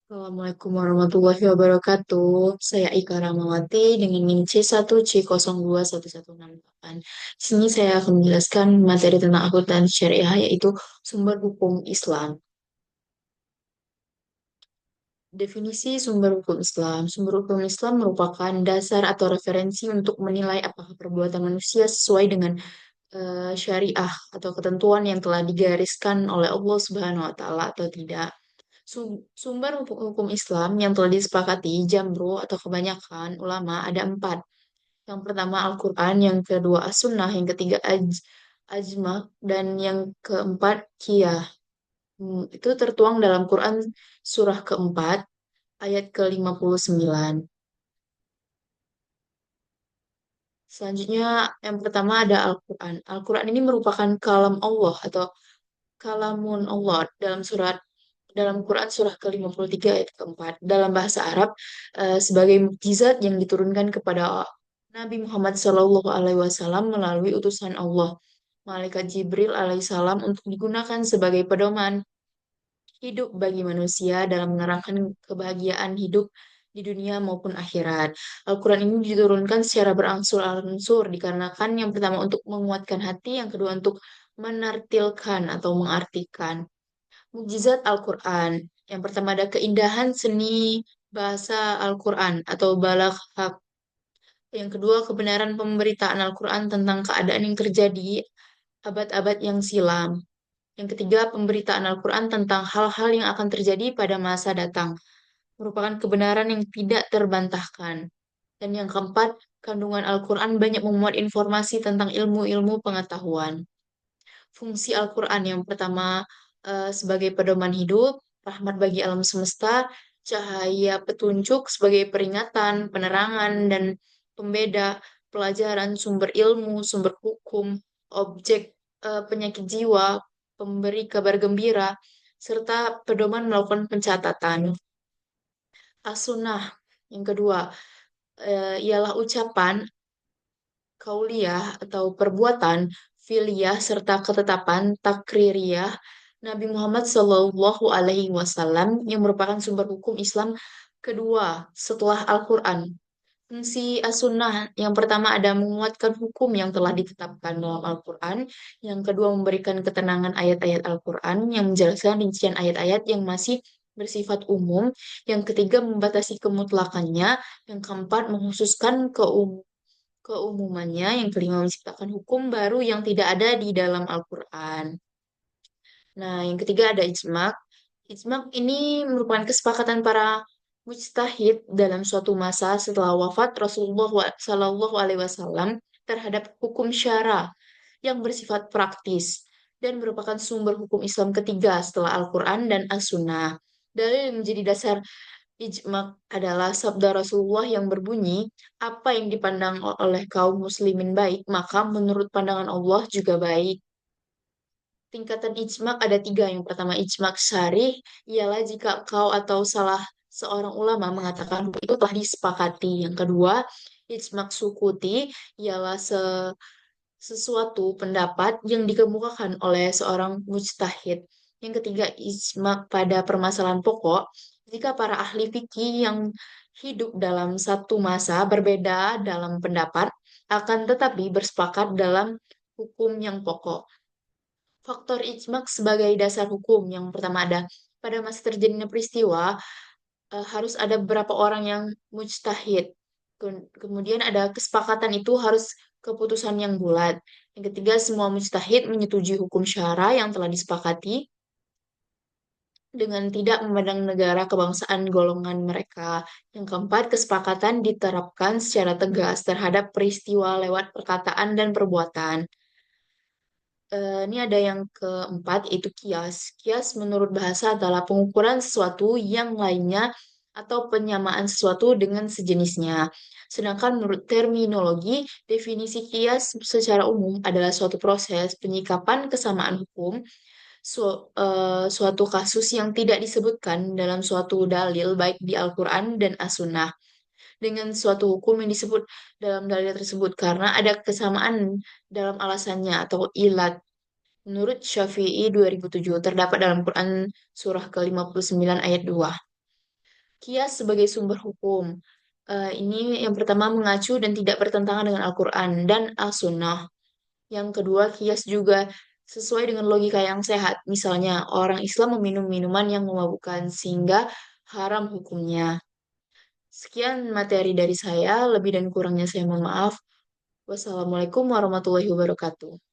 Assalamualaikum warahmatullahi wabarakatuh. Saya Ika Ramawati dengan NIM C1C021168. Di sini saya akan menjelaskan materi tentang akuntansi syariah yaitu sumber hukum Islam. Definisi sumber hukum Islam. Sumber hukum Islam merupakan dasar atau referensi untuk menilai apakah perbuatan manusia sesuai dengan syariah atau ketentuan yang telah digariskan oleh Allah Subhanahu wa taala atau tidak. Sumber hukum Islam yang telah disepakati jambro atau kebanyakan ulama ada empat. Yang pertama Al-Quran, yang kedua As-Sunnah, yang ketiga Ajma, dan yang keempat Qiyah. Itu tertuang dalam Quran surah keempat ayat ke-59. Selanjutnya yang pertama ada Al-Quran. Al-Quran ini merupakan kalam Allah atau kalamun Allah dalam Quran surah ke-53 ayat keempat dalam bahasa Arab sebagai mukjizat yang diturunkan kepada Nabi Muhammad SAW melalui utusan Allah malaikat Jibril alaihissalam untuk digunakan sebagai pedoman hidup bagi manusia dalam menerangkan kebahagiaan hidup di dunia maupun akhirat. Al-Quran ini diturunkan secara berangsur-angsur dikarenakan yang pertama untuk menguatkan hati, yang kedua untuk menartilkan atau mengartikan. Mukjizat Al-Quran. Yang pertama ada keindahan seni bahasa Al-Quran atau balaghah. Yang kedua kebenaran pemberitaan Al-Quran tentang keadaan yang terjadi abad-abad yang silam. Yang ketiga pemberitaan Al-Quran tentang hal-hal yang akan terjadi pada masa datang. Merupakan kebenaran yang tidak terbantahkan. Dan yang keempat, kandungan Al-Quran banyak memuat informasi tentang ilmu-ilmu pengetahuan. Fungsi Al-Quran yang pertama sebagai pedoman hidup, rahmat bagi alam semesta, cahaya petunjuk sebagai peringatan, penerangan, dan pembeda, pelajaran, sumber ilmu, sumber hukum, objek penyakit jiwa, pemberi kabar gembira, serta pedoman melakukan pencatatan. As-Sunnah yang kedua ialah ucapan kauliyah atau perbuatan fi'liyah serta ketetapan takririyah Nabi Muhammad Shallallahu Alaihi Wasallam yang merupakan sumber hukum Islam kedua setelah Al-Quran. Fungsi as-sunnah yang pertama ada menguatkan hukum yang telah ditetapkan dalam Al-Quran. Yang kedua memberikan ketenangan ayat-ayat Al-Quran yang menjelaskan rincian ayat-ayat yang masih bersifat umum. Yang ketiga membatasi kemutlakannya. Yang keempat menghususkan keumumannya. Yang kelima menciptakan hukum baru yang tidak ada di dalam Al-Quran. Nah, yang ketiga ada ijma'. Ijma' ini merupakan kesepakatan para mujtahid dalam suatu masa setelah wafat Rasulullah Sallallahu Alaihi Wasallam terhadap hukum syara yang bersifat praktis dan merupakan sumber hukum Islam ketiga setelah Al-Quran dan As-Sunnah. Dalil yang menjadi dasar ijma' adalah sabda Rasulullah yang berbunyi, apa yang dipandang oleh kaum muslimin baik, maka menurut pandangan Allah juga baik. Tingkatan ijma ada tiga. Yang pertama ijma syarih ialah jika kau atau salah seorang ulama mengatakan hukum itu telah disepakati. Yang kedua ijma sukuti ialah sesuatu pendapat yang dikemukakan oleh seorang mujtahid. Yang ketiga ijma pada permasalahan pokok jika para ahli fikih yang hidup dalam satu masa berbeda dalam pendapat akan tetapi bersepakat dalam hukum yang pokok. Faktor ijma sebagai dasar hukum. Yang pertama ada pada masa terjadinya peristiwa harus ada beberapa orang yang mujtahid. Kemudian ada kesepakatan itu harus keputusan yang bulat. Yang ketiga semua mujtahid menyetujui hukum syara yang telah disepakati dengan tidak memandang negara kebangsaan golongan mereka. Yang keempat, kesepakatan diterapkan secara tegas terhadap peristiwa lewat perkataan dan perbuatan. Ini ada yang keempat, yaitu kias. Kias menurut bahasa adalah pengukuran sesuatu yang lainnya atau penyamaan sesuatu dengan sejenisnya. Sedangkan menurut terminologi, definisi kias secara umum adalah suatu proses penyikapan kesamaan hukum suatu kasus yang tidak disebutkan dalam suatu dalil baik di Al-Quran dan As-Sunnah dengan suatu hukum yang disebut dalam dalil tersebut karena ada kesamaan dalam alasannya atau ilat. Menurut Syafi'i 2007 terdapat dalam Quran surah ke-59 ayat 2. Kias sebagai sumber hukum. Ini yang pertama mengacu dan tidak bertentangan dengan Al-Quran dan As-Sunnah. Yang kedua, kias juga sesuai dengan logika yang sehat. Misalnya, orang Islam meminum minuman yang memabukkan sehingga haram hukumnya. Sekian materi dari saya, lebih dan kurangnya saya mohon maaf. Wassalamualaikum warahmatullahi wabarakatuh.